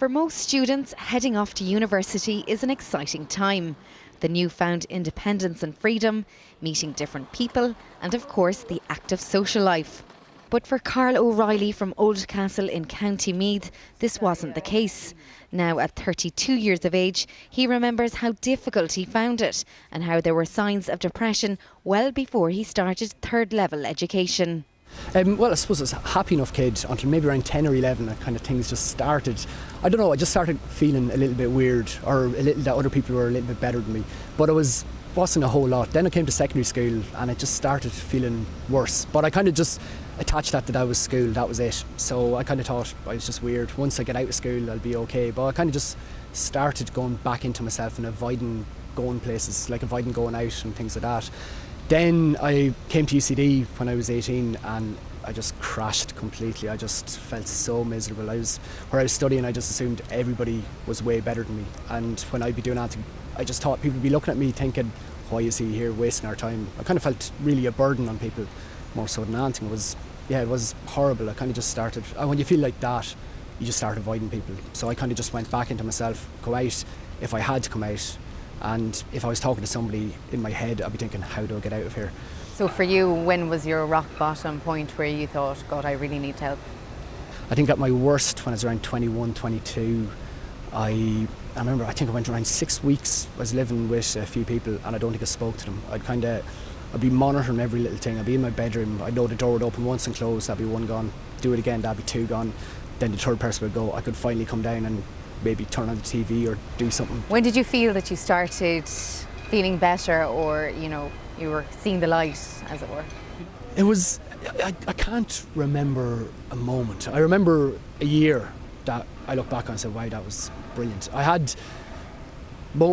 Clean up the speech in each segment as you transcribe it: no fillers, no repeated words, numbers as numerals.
For most students, heading off to university is an exciting time. The newfound independence and freedom, meeting different people, and of course the active social life. But for Carl O'Reilly from Oldcastle in County Meath, this wasn't the case. Now at 32 years of age, he remembers how difficult he found it and how there were signs of depression well before he started third level education. Well, I suppose I was a happy enough kid until maybe around 10 or 11 and kind of things just started. I don't know, I just started feeling a little bit weird, or a little that other people were a little bit better than me. But it wasn't a whole lot. Then I came to secondary school and it just started feeling worse. But I kind of just attached that was school, that was it. So I kind of thought I was just weird. Once I get out of school, I'll be okay. But I kind of just started going back into myself and avoiding going places, like avoiding going out and things like that. Then I came to UCD when I was 18 and I just crashed completely. I just felt so miserable. Where I was studying, I just assumed everybody was way better than me. And when I'd be doing anything, I just thought people would be looking at me thinking, why is he here wasting our time? I kind of felt really a burden on people, more so than anything. It was horrible. I kind of just started, and when you feel like that, you just start avoiding people. So I kind of just went back into myself, go out if I had to come out. And if I was talking to somebody in my head, I'd be thinking, how do I get out of here? So for you, when was your rock bottom point where you thought, God, I really need help? I think at my worst, when I was around 21, 22, I remember, I think I went around 6 weeks. I was living with a few people and I don't think I spoke to them. I'd be monitoring every little thing. I'd be in my bedroom, I'd know the door would open once and close, that'd be one gone. Do it again, that'd be two gone. Then the third person would go. I could finally come down and maybe turn on the TV or do something. When did you feel that you started feeling better, or you were seeing the light, as it were? It was, I can't remember a moment. I remember a year that I look back on and said, wow, that was brilliant.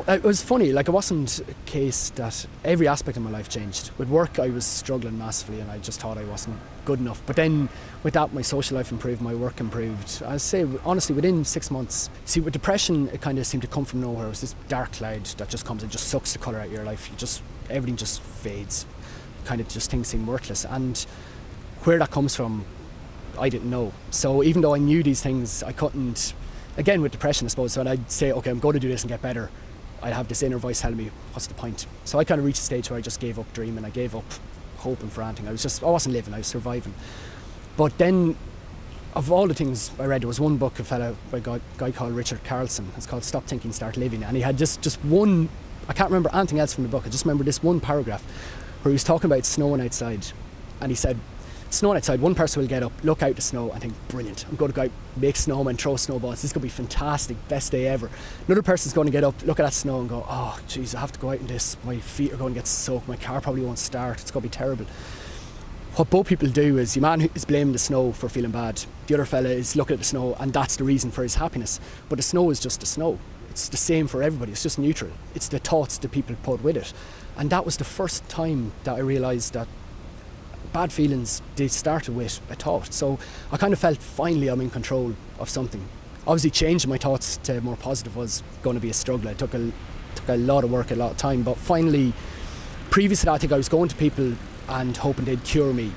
It was funny, like it wasn't a case that every aspect of my life changed. With work I was struggling massively and I just thought I wasn't good enough. But then with that my social life improved, my work improved. I'd say honestly within 6 months. See, with depression it kind of seemed to come from nowhere. It was this dark cloud that just comes and just sucks the colour out of your life. Everything just fades. Kind of just things seem worthless. And where that comes from, I didn't know. So even though I knew these things, I couldn't, again with depression I suppose, so when I'd say, okay, I'm going to do this and get better, I'd have this inner voice telling me, what's the point? So I kind of reached a stage where I just gave up dreaming, I gave up hoping for anything. I wasn't living, I was surviving. But then, of all the things I read, there was one book, a fella by a guy called Richard Carlson. It's called Stop Thinking, Start Living. And he had just one, I can't remember anything else from the book, I just remember this one paragraph where he was talking about snowing outside. And he said, snowing outside, one person will get up, look out the snow and think, brilliant, I'm going to go out, make snowmen, throw snowballs, this is going to be fantastic, best day ever. Another person's going to get up, look at that snow and go, oh geez, I have to go out in this, my feet are going to get soaked, my car probably won't start, it's going to be terrible. What both people do is, the man is blaming the snow for feeling bad, the other fella is looking at the snow and that's the reason for his happiness. But the snow is just the snow, it's the same for everybody, it's just neutral, it's the thoughts that people put with it. And that was the first time that I realised that bad feelings, they started with a thought. So I kind of felt finally I'm in control of something. Obviously changing my thoughts to more positive was going to be a struggle. It took a lot of work, a lot of time, but finally, previous to that I think I was going to people and hoping they'd cure me.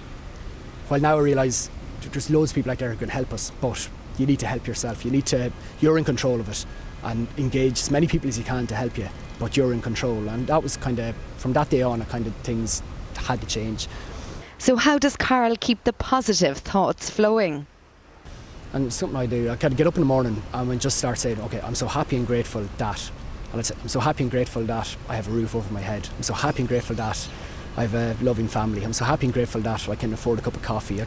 While now I realise there's loads of people out there who can help us, but you need to help yourself. You're in control of it and engage as many people as you can to help you, but you're in control. And that was kind of, from that day on, things had to change. So how does Carl keep the positive thoughts flowing? And it's something I do. I kind of get up in the morning and just start saying, okay, I'm so happy and grateful that, and I'd say, I'm so happy and grateful that I have a roof over my head. I'm so happy and grateful that I have a loving family. I'm so happy and grateful that I can afford a cup of coffee.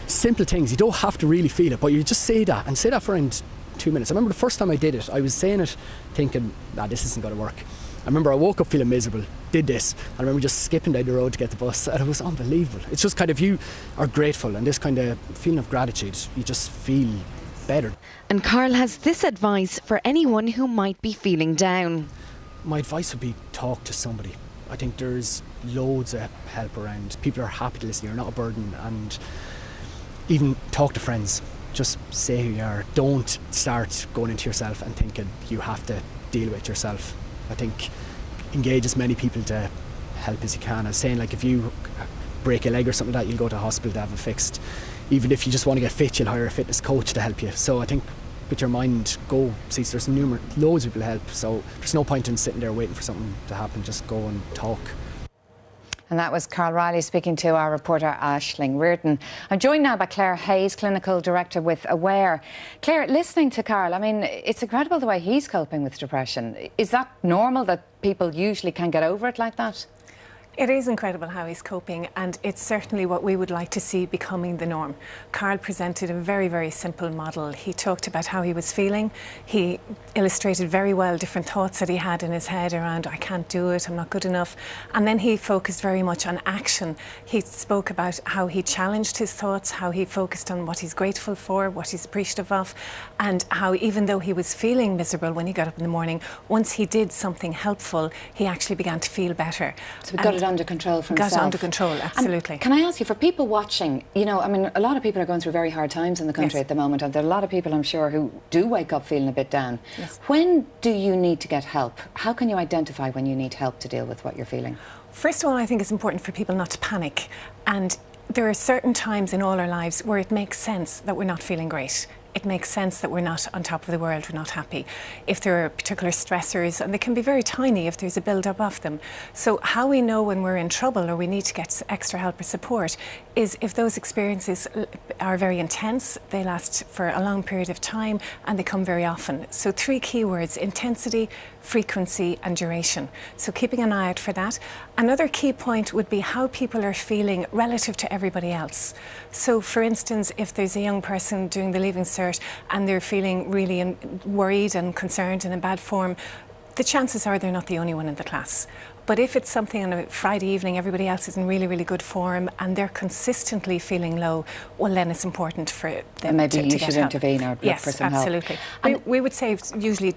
Simple things, you don't have to really feel it, but you just say that, and say that for around 2 minutes. I remember the first time I did it, I was saying it thinking, nah, this isn't going to work. I remember I woke up feeling miserable, did this, I remember just skipping down the road to get the bus, and it was unbelievable. It's just kind of, you are grateful, and this kind of feeling of gratitude, you just feel better. And Carl has this advice for anyone who might be feeling down. My advice would be talk to somebody. I think there's loads of help around. People are happy to listen, you're not a burden, and even talk to friends. Just say who you are. Don't start going into yourself and thinking you have to deal with yourself. I think engage as many people to help as you can. I was saying, like, if you break a leg or something like that, you'll go to a hospital to have it fixed. Even if you just want to get fit, you'll hire a fitness coach to help you. So I think with your mind, go see. So there's loads of people help, so there's no point in sitting there waiting for something to happen. Just go and talk. And that was Carl Riley speaking to our reporter Aisling Reardon. I'm joined now by Claire Hayes, Clinical Director with Aware. Claire, listening to Carl, I mean, it's incredible the way he's coping with depression. Is that normal that people usually can get over it like that? It is incredible how he's coping, and it's certainly what we would like to see becoming the norm. Carl presented a very, very simple model. He talked about how he was feeling. He illustrated very well different thoughts that he had in his head around, I can't do it, I'm not good enough. And then he focused very much on action. He spoke about how he challenged his thoughts, how he focused on what he's grateful for, what he's appreciative of, and how even though he was feeling miserable when he got up in the morning, once he did something helpful, he actually began to feel better. So we got it under control for himself. Got under control, absolutely. And can I ask you, for people watching, you know, I mean, a lot of people are going through very hard times in the country at the moment, and there are a lot of people, I'm sure, who do wake up feeling a bit down. Yes. When do you need to get help? How can you identify when you need help to deal with what you're feeling? First of all, I think it's important for people not to panic. And there are certain times in all our lives where it makes sense that we're not feeling great. It makes sense that we're not on top of the world, we're not happy. If there are particular stressors, and they can be very tiny if there's a build-up of them. So how we know when we're in trouble or we need to get extra help or support is if those experiences are very intense, they last for a long period of time, and they come very often. So 3 key words: intensity, frequency and duration. So keeping an eye out for that. Another key point would be how people are feeling relative to everybody else. So for instance, if there's a young person doing the Leaving Cert and they're feeling really worried and concerned and in bad form, the chances are they're not the only one in the class. But if it's something on a Friday evening, everybody else is in really, really good form and they're consistently feeling low, well, then it's important for them and maybe to you get should help. intervene or look for some help. Yes, absolutely. We would say usually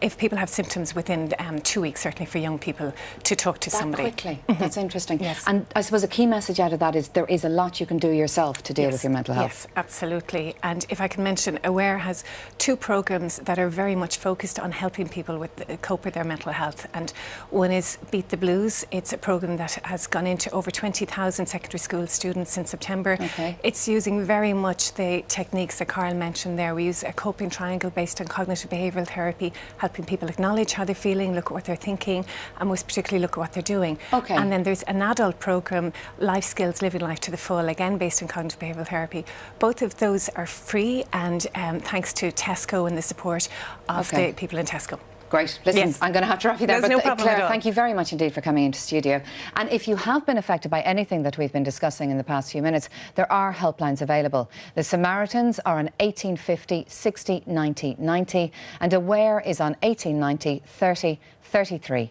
if people have symptoms within 2 weeks, certainly for young people, to talk to somebody. Quickly. That's interesting. Yes. And I suppose a key message out of that is there is a lot you can do yourself to deal with your mental health. Yes, absolutely. And if I can mention, Aware has 2 programmes that are very much focused on helping people with cope with their mental health. And one is Beat the Blues. It's a programme that has gone into over 20,000 secondary school students in September. Okay. It's using very much the techniques that Carl mentioned there. We use a coping triangle based on cognitive behavioural therapy, helping people acknowledge how they're feeling, look at what they're thinking, and most particularly look at what they're doing. Okay. And then there's an adult programme, Life Skills, Living Life to the Full, again based on cognitive behavioural therapy. Both of those are free, and thanks to Tesco and the support of the people in Tesco. Great. Listen, Yes. I'm going to have to wrap you there. There's but no problem Claire, at all. thank you very much indeed for coming into studio. And if you have been affected by anything that we've been discussing in the past few minutes, there are helplines available. The Samaritans are on 1850 60 90 90, and Aware is on 1890 30 33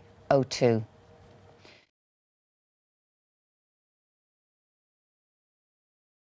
02.